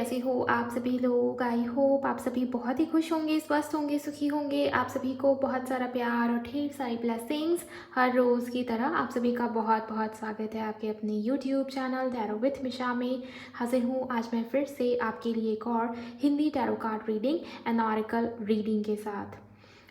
कैसे हो आप सभी लोग। आई होप आप सभी बहुत ही खुश होंगे, स्वस्थ होंगे, सुखी होंगे। आप सभी को बहुत सारा प्यार और ढेर सारी ब्लेसिंग्स। हर रोज़ की तरह आप सभी का बहुत बहुत स्वागत है आपके अपने यूट्यूब चैनल टैरो विथ मिशा में। हाजिर हूँ आज मैं फिर से आपके लिए एक और Hindi tarot card reading and oracle reading के साथ।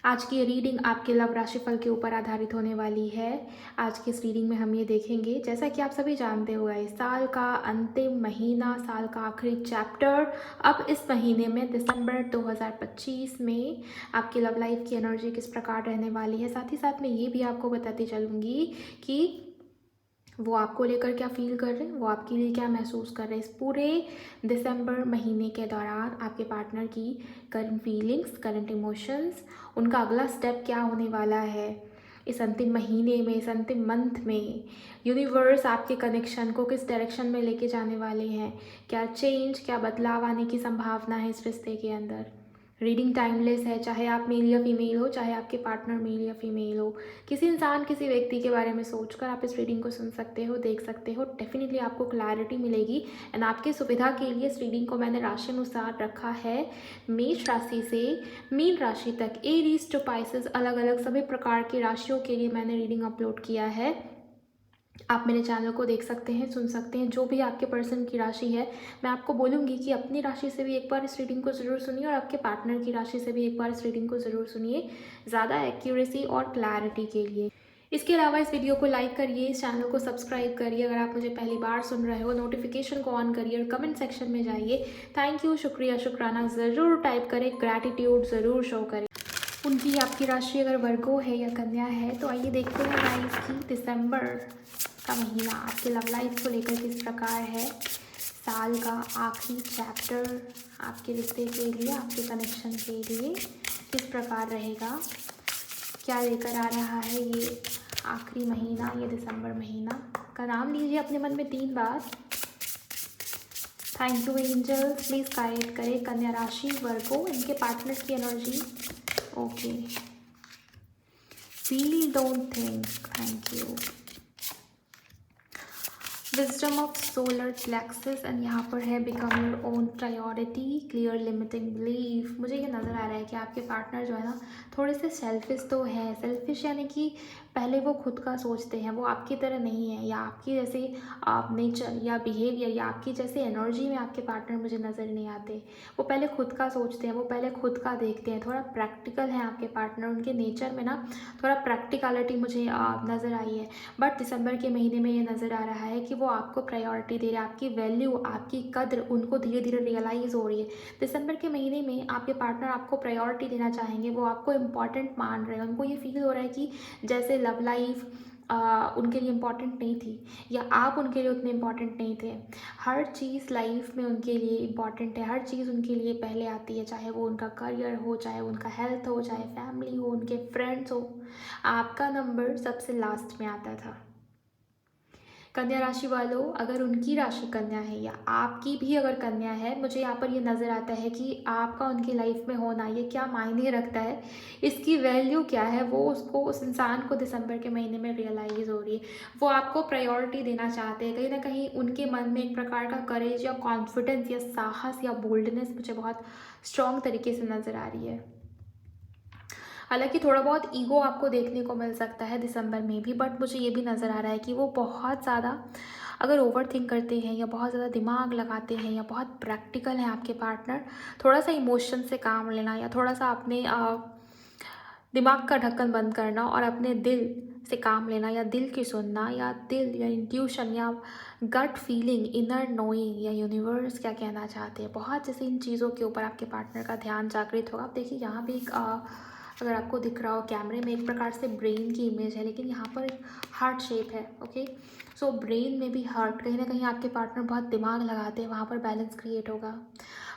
आज की ये रीडिंग आपके लव राशिफल के ऊपर आधारित होने वाली है। आज की इस रीडिंग में हम ये देखेंगे, जैसा कि आप सभी जानते हो इस साल का अंतिम महीना, साल का आखिरी चैप्टर अब इस महीने में दिसंबर 2025 में आपकी लव लाइफ की एनर्जी किस प्रकार रहने वाली है। साथ ही साथ मैं ये भी आपको बताती चलूँगी कि वो आपको लेकर क्या फील कर रहे हैं, वो आपके लिए क्या महसूस कर रहे हैं। इस पूरे दिसंबर महीने के दौरान आपके पार्टनर की करंट फीलिंग्स, करंट इमोशंस, उनका अगला स्टेप क्या होने वाला है इस अंतिम महीने में, इस अंतिम मंथ में। यूनिवर्स आपके कनेक्शन को किस डायरेक्शन में लेके जाने वाले हैं, क्या चेंज, क्या बदलाव आने की संभावना है इस रिश्ते के अंदर। रीडिंग टाइमलेस है, चाहे आप मेल या फीमेल हो, चाहे आपके पार्टनर मेल या फीमेल हो। किसी इंसान, किसी व्यक्ति के बारे में सोचकर आप इस रीडिंग को सुन सकते हो, देख सकते हो। डेफिनेटली आपको क्लैरिटी मिलेगी। एंड आपकी सुविधा के लिए इस रीडिंग को मैंने राशि अनुसार रखा है, मेष राशि से मीन राशि तक, एरीज टू पाइसेस, अलग अलग सभी प्रकार की राशियों के लिए मैंने रीडिंग अपलोड किया है। आप मेरे चैनल को देख सकते हैं, सुन सकते हैं। जो भी आपके पर्सन की राशि है, मैं आपको बोलूँगी कि अपनी राशि से भी एक बार इस रीडिंग को ज़रूर सुनिए और आपके पार्टनर की राशि से भी एक बार इस रीडिंग को ज़रूर सुनिए, ज़्यादा एक्यूरेसी और क्लैरिटी के लिए। इसके अलावा इस वीडियो को लाइक करिए, इस चैनल को सब्सक्राइब करिए अगर आप मुझे पहली बार सुन रहे हो, नोटिफिकेशन को ऑन करिए और कमेंट सेक्शन में जाइए थैंक यू, शुक्रिया, शुक्राना ज़रूर टाइप करें, ग्रैटिट्यूड ज़रूर शो करें। उनकी आपकी राशि अगर वर्गो है या कन्या है तो आइए देखते हैं गाइस की दिसंबर का महीना आपके लव लाइफ को लेकर किस प्रकार है। साल का आखिरी चैप्टर आपके रिश्ते के लिए, आपके कनेक्शन के लिए किस प्रकार रहेगा, क्या लेकर आ रहा है ये आखिरी महीना, ये दिसंबर महीना। का नाम लीजिए अपने मन में 3 बार। Thank you angel, please guide करें कन्या राशि, वर्गो, इनके पार्टनर की energy. Okay, feel, don't think, thank you. Wisdom of solar plexus and यहाँ पर है become your own priority, clear limiting belief. मुझे ये नज़र आ रहा है कि आपके पार्टनर जो है ना, थोड़े से सेल्फिश तो है। सेल्फिश यानी कि पहले वो खुद का सोचते हैं, वो आपकी तरह नहीं है, या आपकी जैसे नेचर या बिहेवियर या आपकी जैसे एनर्जी में आपके पार्टनर मुझे नज़र नहीं आते। वो पहले खुद का सोचते हैं, वो पहले खुद का देखते हैं। थोड़ा प्रैक्टिकल है आपके पार्टनर, उनके नेचर में ना थोड़ा प्रैक्टिकलिटी मुझे नज़र आई है। बट दिसंबर के महीने में ये नज़र आ रहा है कि वो आपको प्रायोरिटी दे रहे हैं, आपकी वैल्यू, आपकी कद्र उनको धीरे धीरे रियलाइज़ हो रही है। दिसंबर के महीने में आपके पार्टनर आपको प्रायोरिटी देना चाहेंगे, वो आपको इम्पॉर्टेंट मान रहे हैं। उनको ये फील हो रहा है कि जैसे लव लाइफ उनके लिए इम्पॉर्टेंट नहीं थी, या आप उनके लिए उतने इम्पॉर्टेंट नहीं थे। हर चीज़ लाइफ में उनके लिए इम्पॉर्टेंट है, हर चीज़ उनके लिए पहले आती है, चाहे वो उनका करियर हो, चाहे उनका हेल्थ हो, चाहे फैमिली हो, उनके फ्रेंड्स हो। आपका नंबर सबसे लास्ट में आता था। कन्या राशि वालों, अगर उनकी राशि कन्या है या आपकी भी अगर कन्या है, मुझे यहाँ पर ये नज़र आता है कि आपका उनकी लाइफ में होना ये क्या मायने रखता है, इसकी वैल्यू क्या है, वो उसको, उस इंसान को दिसंबर के महीने में रियलाइज़ हो रही है। वो आपको प्रायोरिटी देना चाहते हैं। कहीं ना कहीं उनके मन में एक प्रकार का करेज या कॉन्फिडेंस या साहस या बोल्डनेस मुझे बहुत स्ट्रॉन्ग तरीके से नज़र आ रही है। हालांकि थोड़ा बहुत ईगो आपको देखने को मिल सकता है दिसंबर में भी, बट मुझे ये भी नज़र आ रहा है कि वो बहुत ज़्यादा अगर ओवर थिंक करते हैं या बहुत ज़्यादा दिमाग लगाते हैं या बहुत प्रैक्टिकल है आपके पार्टनर, थोड़ा सा इमोशन से काम लेना या थोड़ा सा अपने दिमाग का ढक्कन बंद करना और अपने दिल से काम लेना, या दिल की सुनना, या दिल या इंट्यूशन या गट फीलिंग, इनर नोइंग, या यूनिवर्स क्या कहना चाहते हैं, बहुत जैसे इन चीज़ों के ऊपर आपके पार्टनर का ध्यान जागृत होगा। आप देखिए यहाँ भी एक अगर आपको दिख रहा हो कैमरे में, एक प्रकार से ब्रेन की इमेज है, लेकिन यहाँ पर एक हार्ट शेप है। ओके, सो ब्रेन में भी हार्ट, कहीं ना कहीं आपके पार्टनर बहुत दिमाग लगाते हैं, वहाँ पर बैलेंस क्रिएट होगा।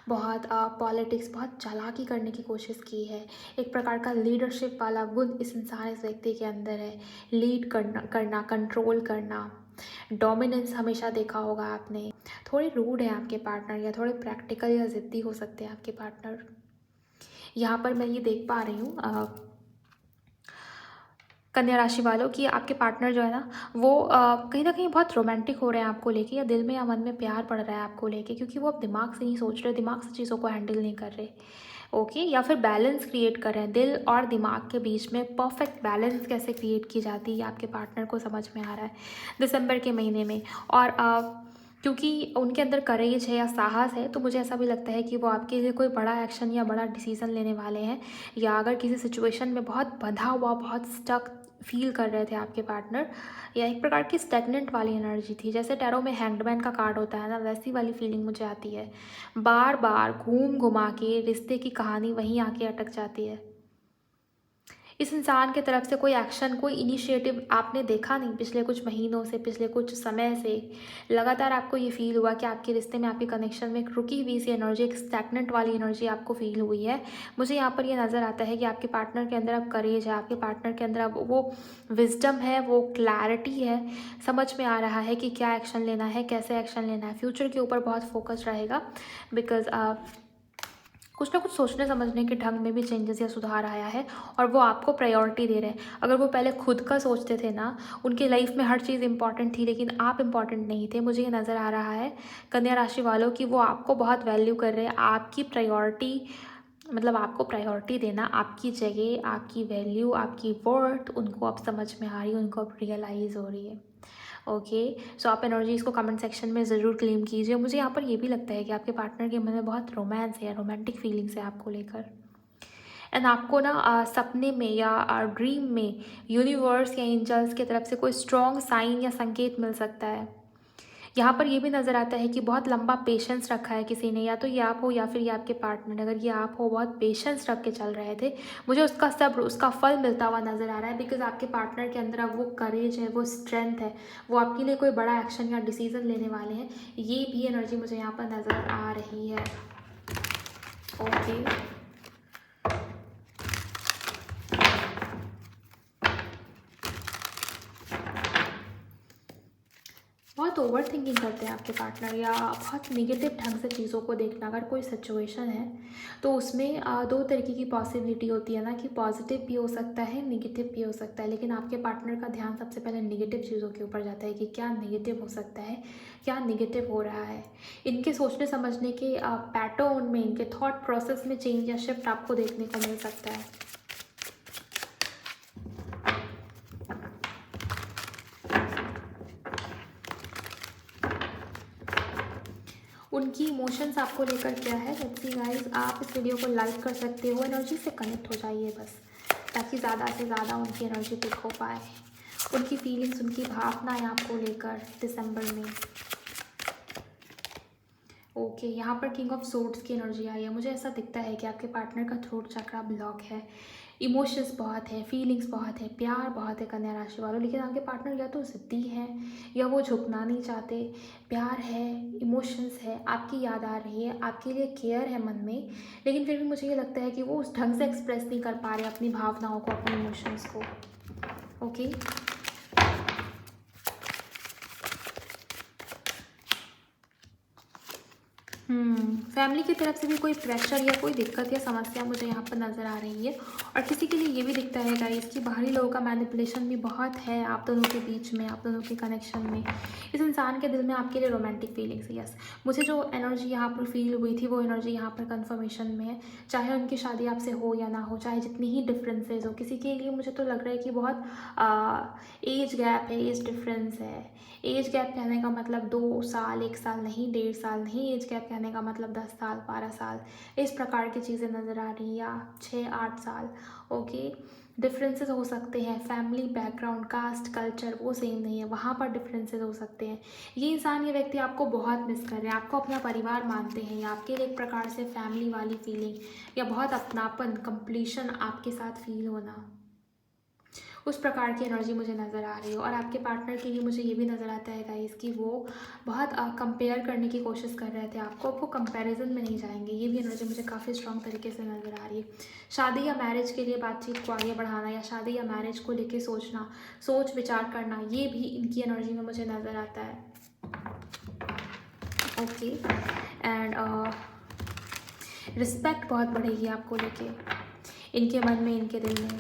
बहुत पॉलिटिक्स, बहुत चालाकी करने की कोशिश की है। एक प्रकार का लीडरशिप वाला गुण इस इंसान, इस व्यक्ति के अंदर है। लीड करना, कंट्रोल करना, डोमिनेंस हमेशा देखा होगा आपने। थोड़े रूड है आपके पार्टनर, या थोड़े प्रैक्टिकल या ज़िद्दी हो सकते हैं आपके पार्टनर। यहाँ पर मैं ये देख पा रही हूँ कन्या राशि वालों कि आपके पार्टनर जो है ना वो कहीं ना कहीं बहुत रोमांटिक हो रहे हैं आपको लेके, या दिल में या मन में प्यार पड़ रहा है आपको लेके, क्योंकि वो अब दिमाग से नहीं सोच रहे, दिमाग से चीज़ों को हैंडल नहीं कर रहे। ओके, या फिर बैलेंस क्रिएट कर रहे हैं, दिल और दिमाग के बीच में परफेक्ट बैलेंस कैसे क्रिएट की जाती है आपके पार्टनर को समझ में आ रहा है दिसंबर के महीने में। और क्योंकि उनके अंदर करेज है या साहस है, तो मुझे ऐसा भी लगता है कि वो आपके लिए कोई बड़ा एक्शन या बड़ा डिसीज़न लेने वाले हैं। या अगर किसी सिचुएशन में बहुत बंधा हुआ, बहुत स्टक फील कर रहे थे आपके पार्टनर, या एक प्रकार की स्टैग्नेंट वाली एनर्जी थी, जैसे टैरो में हैंगमैन का कार्ड होता है ना, वैसी वाली फीलिंग मुझे आती है। बार बार घूम घुमा के रिश्ते की कहानी वहीं आके अटक जाती है। इस इंसान के तरफ से कोई एक्शन, कोई इनिशिएटिव आपने देखा नहीं पिछले कुछ महीनों से, पिछले कुछ समय से। लगातार आपको ये फील हुआ कि आपके रिश्ते में, आपके कनेक्शन में एक रुकी हुई सी एनर्जी, एक स्टैग्नेंट वाली एनर्जी आपको फील हुई है। मुझे यहाँ पर ये नज़र आता है कि आपके पार्टनर के अंदर अब करेज है, आपके पार्टनर के अंदर अब वो विजडम है, वो क्लैरिटी है, समझ में आ रहा है कि क्या एक्शन लेना है, कैसे एक्शन लेना है। फ्यूचर के ऊपर बहुत फोकस रहेगा, बिकॉज कुछ ना कुछ सोचने समझने के ढंग में भी चेंजेस या सुधार आया है, और वो आपको प्रायोरिटी दे रहे हैं। अगर वो पहले खुद का सोचते थे ना, उनके लाइफ में हर चीज़ इंपॉर्टेंट थी, लेकिन आप इंपॉर्टेंट नहीं थे। मुझे ये नज़र आ रहा है कन्या राशि वालों कि वो आपको बहुत वैल्यू कर रहे हैं, आपकी प्रायोरिटी, मतलब आपको प्रायोरिटी देना, आपकी जगह, आपकी वैल्यू, आपकी वर्थ उनको अब समझ में आ रही है, उनको अब रियलाइज़ हो रही है। ओके, सो आप एनर्जीज़ को कमेंट सेक्शन में ज़रूर क्लेम कीजिए। मुझे यहाँ पर ये भी लगता है कि आपके पार्टनर के मन में बहुत रोमांस है, रोमांटिक फीलिंग्स है आपको लेकर। एंड आपको ना सपने में या ड्रीम में यूनिवर्स या एंजल्स की तरफ से कोई स्ट्रॉन्ग साइन या संकेत मिल सकता है। यहाँ पर ये भी नज़र आता है कि बहुत लंबा पेशेंस रखा है किसी ने, या तो ये आप हो या फिर ये आपके पार्टनर। अगर ये आप हो, बहुत पेशेंस रख के चल रहे थे, मुझे उसका सब्र, उसका फल मिलता हुआ नज़र आ रहा है। बिकॉज आपके पार्टनर के अंदर अब वो करेज है, वो स्ट्रेंथ है, वो आपके लिए कोई बड़ा एक्शन या डिसीजन लेने वाले हैं। ये भी एनर्जी मुझे यहाँ पर नज़र आ रही है। ओके, बहुत ओवर थिंकिंग करते हैं आपके पार्टनर, या बहुत निगेटिव ढंग से चीज़ों को देखना। अगर कोई सिचुएशन है तो उसमें दो तरीके की पॉसिबिलिटी होती है ना, कि पॉजिटिव भी हो सकता है, निगेटिव भी हो सकता है। लेकिन आपके पार्टनर का ध्यान सबसे पहले निगेटिव चीज़ों के ऊपर जाता है कि क्या निगेटिव हो सकता है, क्या निगेटिव हो रहा है। इनके सोचने समझने के पैटर्न में, इनके थॉट प्रोसेस में चेंज या शिफ्ट आपको देखने को मिल सकता है। उनकी इमोशंस आपको लेकर क्या है, लेट्स सी गाइस। आप इस वीडियो को लाइक कर सकते हो, एनर्जी से कनेक्ट हो जाइए बस, ताकि ज़्यादा से ज़्यादा उनकी एनर्जी पिक हो पाए, उनकी फीलिंग्स, उनकी भावनाएं आपको लेकर दिसंबर में। ओके, यहाँ पर किंग ऑफ सोर्ड्स की एनर्जी आई है। मुझे ऐसा दिखता है कि आपके पार्टनर का थ्रोट चक्रा ब्लॉक है, इमोशंस बहुत है, फीलिंग्स बहुत है, प्यार बहुत है कन्या राशि वालों। लेकिन आपके पार्टनर या तो ज़िद्दी हैं, या वो झुकना नहीं चाहते। प्यार है, इमोशंस है, आपकी याद आ रही है, आपके लिए केयर है मन में, लेकिन फिर भी मुझे ये लगता है कि वो उस ढंग से एक्सप्रेस नहीं कर पा रहे अपनी भावनाओं को, अपने इमोशंस को। ओके, फैमिली की तरफ से भी कोई प्रेशर या कोई दिक्कत या समस्या मुझे यहाँ पर नज़र आ रही है। और किसी के लिए ये भी दिखता है गाइस कि बाहरी लोगों का मैनिपुलेशन भी बहुत है आप दोनों के बीच में, आप दोनों के कनेक्शन में। इस इंसान के दिल में आपके लिए रोमांटिक फीलिंग्स है। यस, मुझे जो एनर्जी यहाँ पर फील हुई थी, वो एनर्जी यहाँ पर कन्फर्मेशन में है। चाहे उनकी शादी आपसे हो या ना हो, चाहे जितनी ही डिफरेंसेज हो, किसी के लिए मुझे तो लग रहा है कि बहुत एज गैप है, एज डिफरेंस है। एज गैप कहने का मतलब 2 साल, 1 साल नहीं, 1.5 साल नहीं। एज गैप कहने का मतलब 10 साल, 12 साल, इस प्रकार की चीज़ें नज़र आ रही हैं, या 6-8 साल। ओके, डिफरेंसेस हो सकते हैं, फैमिली बैकग्राउंड, कास्ट, कल्चर वो सेम नहीं है, वहाँ पर डिफरेंसेस हो सकते हैं। ये इंसान, ये व्यक्ति आपको बहुत मिस कर रहे हैं, आपको अपना परिवार मानते हैं, या आपके लिए एक प्रकार से फैमिली वाली फीलिंग, या बहुत अपनापन, कंप्लीशन आपके साथ फील होना, उस प्रकार की एनर्जी मुझे नज़र आ रही है। और आपके पार्टनर के लिए मुझे ये भी नज़र आता है गाइस कि वो बहुत कंपेयर करने की कोशिश कर रहे थे आपको, अब वो कंपैरिजन में नहीं जाएंगे। ये भी एनर्जी मुझे काफ़ी स्ट्रॉन्ग तरीके से नज़र आ रही है। शादी या मैरिज के लिए बातचीत को आगे बढ़ाना, या शादी या मैरिज को लेके सोचना, सोच विचार करना, ये भी इनकी एनर्जी में मुझे नज़र आता है। ओके, एंड रिस्पेक्ट बहुत बढ़ेगी आपको लेके, इनके मन में, इनके दिल में।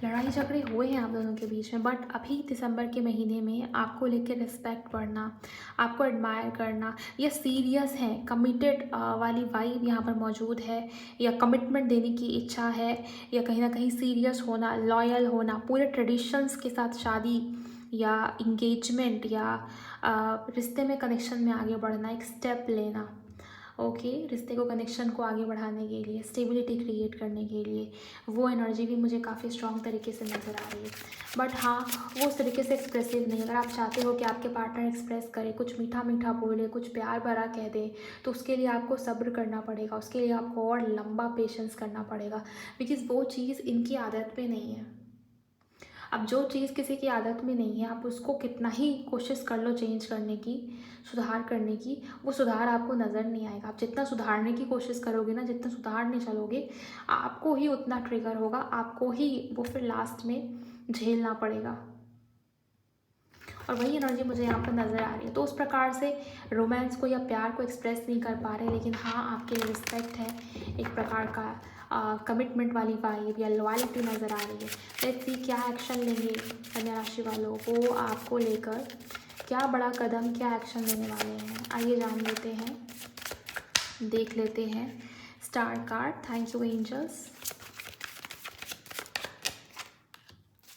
लड़ाई झगड़े हुए हैं आप दोनों के बीच में, बट अभी दिसंबर के महीने में आपको लेकर रिस्पेक्ट बढ़ना, आपको एडमायर करना, या सीरियस है, कमिटेड वाली वाइब यहाँ पर मौजूद है, या कमिटमेंट देने की इच्छा है, या कहीं ना कहीं सीरियस होना, लॉयल होना, पूरे ट्रेडिशंस के साथ शादी या इंगेजमेंट या रिश्ते में कनेक्शन में आगे बढ़ना, एक स्टेप लेना। ओके, रिश्ते को, कनेक्शन को आगे बढ़ाने के लिए, स्टेबिलिटी क्रिएट करने के लिए, वो एनर्जी भी मुझे काफ़ी स्ट्रॉन्ग तरीके से नज़र आ रही है। बट हाँ, वो उस तरीके से एक्सप्रेसिव नहीं। अगर आप चाहते हो कि आपके पार्टनर एक्सप्रेस करे, कुछ मीठा मीठा बोले, कुछ प्यार भरा कह दे, तो उसके लिए आपको सब्र करना पड़ेगा, उसके लिए आपको और लंबा पेशेंस करना पड़ेगा, बिकॉज़ वो चीज़ इनकी आदत में नहीं है। अब जो चीज़ किसी की आदत में नहीं है, आप उसको कितना ही कोशिश कर लो चेंज करने की, सुधार करने की, वो सुधार आपको नज़र नहीं आएगा। आप जितना सुधारने की कोशिश करोगे ना, जितना सुधारने चलोगे, आपको ही उतना ट्रिगर होगा, आपको ही वो फिर लास्ट में झेलना पड़ेगा। और वही एनर्जी मुझे यहाँ पर नज़र आ रही है। तो उस प्रकार से रोमांस को या प्यार को एक्सप्रेस नहीं कर पा रहे, लेकिन हाँ, आपके लिए रिस्पेक्ट है, एक प्रकार का कमिटमेंट वाली वाइब या लॉयल्टी नज़र आ रही है। लेट्स सी क्या एक्शन लेंगे कन्या राशि वालों, वो आपको लेकर क्या बड़ा कदम, क्या एक्शन लेने वाले हैं, आइए जान लेते हैं, देख लेते हैं। Star card, thank you angels.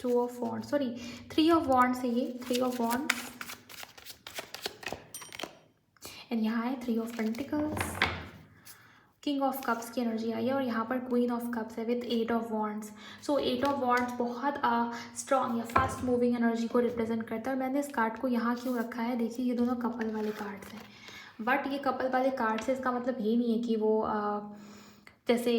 2 of wands, sorry 3 of wands है ये, 3 ऑफ वॉन्ड्स, एंड यहाँ है 3 of pentacles, king of cups की एनर्जी आई है, और यहाँ पर क्वीन ऑफ कप्स है with 8 of wands. So 8 of wands बहुत स्ट्रॉन्ग या फास्ट मूविंग एनर्जी को रिप्रेजेंट करता है। और मैंने इस कार्ड को यहाँ क्यों रखा है, देखिए ये दोनों कपल वाले कार्ड्स हैं, बट ये कपल वाले कार्ड्स है, इसका मतलब ये नहीं है कि वो जैसे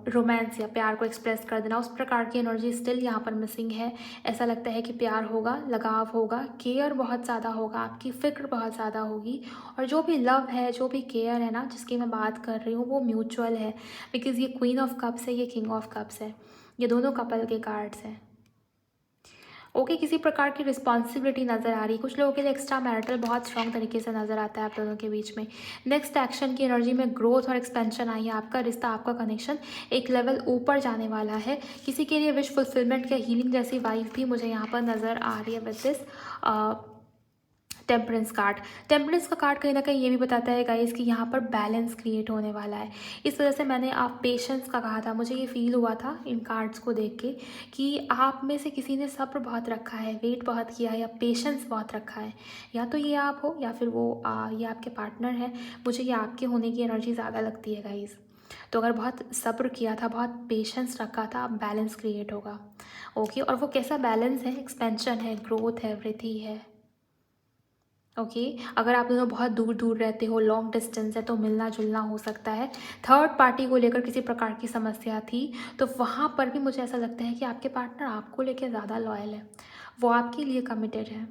रोमांस या प्यार को एक्सप्रेस कर देना, उस प्रकार की एनर्जी स्टिल यहाँ पर मिसिंग है। ऐसा लगता है कि प्यार होगा, लगाव होगा, केयर बहुत ज़्यादा होगा, आपकी फ़िक्र बहुत ज़्यादा होगी, और जो भी लव है, जो भी केयर है ना, जिसकी मैं बात कर रही हूँ, वो म्यूचुअल है, बिकॉज़ ये क्वीन ऑफ कप्स है, ये किंग ऑफ कप्स है, ये दोनों कपल के कार्ड्स हैं। ओके, किसी प्रकार की रिस्पॉन्सिबिलिटी नज़र आ रही है। कुछ लोगों के लिए एक्स्ट्रा मैरिटल बहुत स्ट्रॉन्ग तरीके से नज़र आता है आप दोनों के बीच में। नेक्स्ट एक्शन की एनर्जी में ग्रोथ और एक्सपेंशन आई है। आपका रिश्ता, आपका कनेक्शन एक लेवल ऊपर जाने वाला है। किसी के लिए विश फुलफिलमेंट या हीलिंग जैसी वाइब भी मुझे यहाँ पर नज़र आ रही है with this temperance card. Temperance का कार्ड कहीं ना कहीं ये भी बताता है गाइस कि यहाँ पर बैलेंस क्रिएट होने वाला है। इस वजह से मैंने आप पेशेंस का कहा था, मुझे ये फील हुआ था इन कार्ड्स को देख के कि आप में से किसी ने सब्र बहुत रखा है, वेट बहुत किया है, या पेशेंस बहुत रखा है। या तो ये आप हो, या फिर वो ये आपके पार्टनर है। मुझे ये आपके होने की एनर्जी ज़्यादा लगती है गाइस। तो अगर बहुत सब्र किया था, बहुत पेशेंस रखा था, बैलेंस क्रिएट होगा। ओके, और वो कैसा बैलेंस है, एक्सपेंशन है, ग्रोथ है, वृद्धि है। ओके, अगर आप दोनों बहुत दूर दूर रहते हो, लॉन्ग डिस्टेंस है, तो मिलना जुलना हो सकता है। थर्ड पार्टी को लेकर किसी प्रकार की समस्या थी, तो वहाँ पर भी मुझे ऐसा लगता है कि आपके पार्टनर आपको लेकर ज़्यादा लॉयल है, वो आपके लिए कमिटेड है।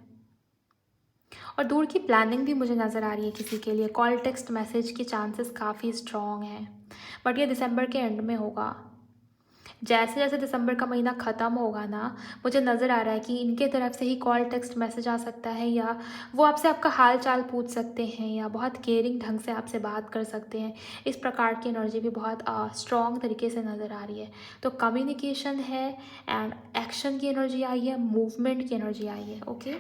और दूर की प्लानिंग भी मुझे नज़र आ रही है किसी के लिए। कॉल, टेक्स्ट, मैसेज की चांसेस काफ़ी स्ट्रॉन्ग हैं, बट ये दिसंबर के एंड में होगा। जैसे जैसे दिसंबर का महीना ख़त्म होगा ना, मुझे नज़र आ रहा है कि इनके तरफ से ही कॉल, टेक्स्ट, मैसेज आ सकता है, या वो आपसे आपका हाल चाल पूछ सकते हैं, या बहुत केयरिंग ढंग से आपसे बात कर सकते हैं। इस प्रकार की एनर्जी भी बहुत स्ट्रॉन्ग तरीके से नज़र आ रही है। तो कम्युनिकेशन है, एंड एक्शन की एनर्जी आई है, मूवमेंट की एनर्जी आई है। ओके,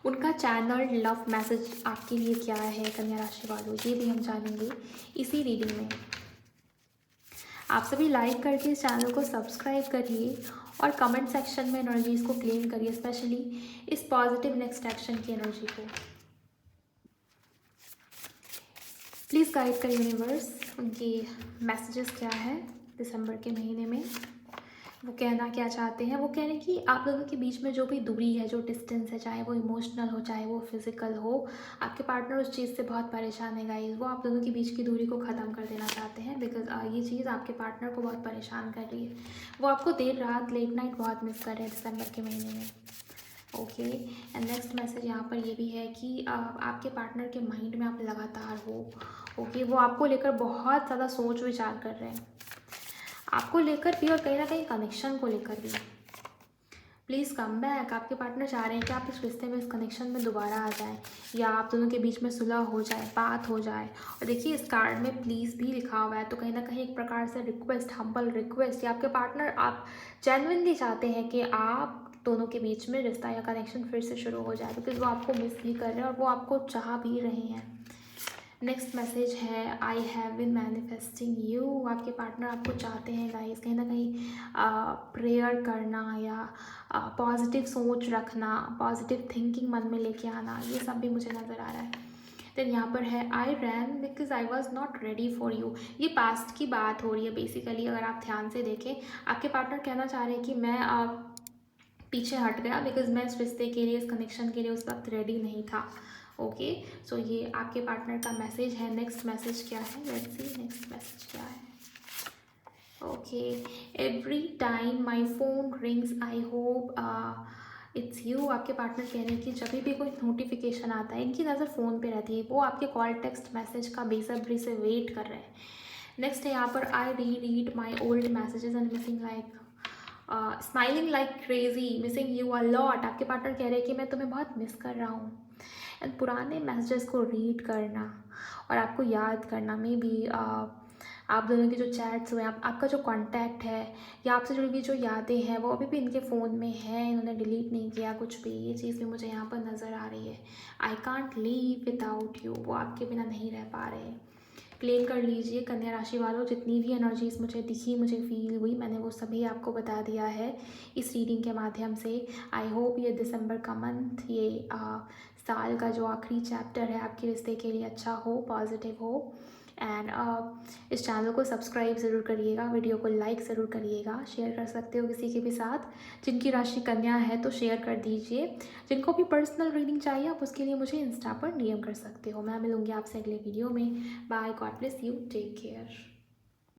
उनका चैनल लव मैसेज आपके लिए क्या है कन्या राशि वालों, ये भी हम जानेंगे इसी रीडिंग में। आप सभी लाइक करके इस चैनल को सब्सक्राइब करिए और कमेंट सेक्शन में एनर्जीज़ को क्लेम करिए, स्पेशली इस पॉजिटिव नेक्स्ट एक्शन की एनर्जी को। प्लीज़ गाइड कर यूनिवर्स, उनकी मैसेजेस क्या है दिसंबर के महीने में, वो कहना क्या चाहते हैं। वो कह रहे हैं कि आप लोगों के बीच में जो भी दूरी है, जो डिस्टेंस है, चाहे वो इमोशनल हो, चाहे वो फिजिकल हो, आपके पार्टनर उस चीज़ से बहुत परेशान है गाइस। वो आप लोगों के बीच की दूरी को ख़त्म कर देना चाहते हैं, बिकॉज ये चीज़ आपके पार्टनर को बहुत परेशान कर रही है। वो आपको देर रात, लेट नाइट बहुत मिस कर रहे हैं दिसंबर के महीने में। ओके, एंड नेक्स्ट मैसेज यहाँ पर ये भी है कि आपके पार्टनर के माइंड में आप लगातार हो। ओके, वो आपको लेकर बहुत ज़्यादा सोच विचार कर रहे हैं, आपको लेकर भी और कहीं ना कहीं कनेक्शन को लेकर भी। Please come back. आपके पार्टनर चाह रहे हैं कि आप इस रिश्ते में, इस कनेक्शन में दोबारा आ जाएं, या आप दोनों के बीच में सुलह हो जाए, बात हो जाए। और देखिए इस कार्ड में प्लीज़ भी लिखा हुआ है, तो कहीं ना कहीं एक प्रकार से रिक्वेस्ट, हम्बल रिक्वेस्ट, या आपके पार्टनर आप जेन्युइनली चाहते हैं कि आप दोनों के बीच में रिश्ता या कनेक्शन फिर से शुरू हो जाए, बिकॉज वो आपको मिस भी कर रहे हैं और वो आपको चाह भी रहे हैं। नेक्स्ट मैसेज है I have been manifesting you. आपके पार्टनर आपको चाहते हैं गाइस, कहीं ना कहीं प्रेयर करना या पॉजिटिव सोच रखना, पॉजिटिव थिंकिंग मन में लेके आना, ये सब भी मुझे नज़र आ रहा है। देन यहाँ पर है I ran because I was not ready for you. ये पास्ट की बात हो रही है बेसिकली, अगर आप ध्यान से देखें आपके पार्टनर कहना चाह रहे हैं कि मैं पीछे हट गया बिकॉज मैं इस रिश्ते के लिए, इस कनेक्शन के लिए उस वक्त रेडी नहीं था। ओके, सो ये आपके पार्टनर का मैसेज है। नेक्स्ट मैसेज क्या है, लेट्स सी नेक्स्ट मैसेज क्या है। Okay, every time my phone rings I hope it's you. आपके पार्टनर कह रहे हैं कि जब भी कोई नोटिफिकेशन आता है, इनकी नज़र फ़ोन पे रहती है, वो आपके कॉल टेक्स्ट मैसेज का बेसब्री से वेट कर रहे हैं। नेक्स्ट है यहाँ पर I read my old messages and missing like smiling like crazy, missing you a lot. आपके पार्टनर कह रहे हैं कि मैं तुम्हें बहुत मिस कर रहा हूँ। एंड पुराने मैसेजेस को रीड करना और आपको याद करना, में भी आप दोनों के जो चैट्स हुए, आपका जो कांटेक्ट है या आपसे जुड़ी हुई जो यादें हैं वो अभी भी इनके फ़ोन में है, इन्होंने डिलीट नहीं किया कुछ भी। ये चीज़ भी मुझे यहाँ पर नज़र आ रही है। I can't leave without you, वो आपके बिना नहीं रह पा रहे। क्लेम कर लीजिए कन्या राशि वालों, जितनी भी एनर्जीज मुझे दिखी, मुझे फील हुई, मैंने वो सभी आपको बता दिया है इस रीडिंग के माध्यम से। आई होप ये दिसंबर का मंथ, ये साल का जो आखिरी चैप्टर है आपके रिश्ते के लिए अच्छा हो, पॉजिटिव हो। एंड इस चैनल को सब्सक्राइब ज़रूर करिएगा, वीडियो को लाइक ज़रूर करिएगा, शेयर कर सकते हो किसी के भी साथ। जिनकी राशि कन्या है तो शेयर कर दीजिए। जिनको भी पर्सनल रीडिंग चाहिए आप उसके लिए मुझे इंस्टा पर डीएम कर सकते हो। मैं मिलूँगी आपसे अगले वीडियो में। Bye, God bless you, take care.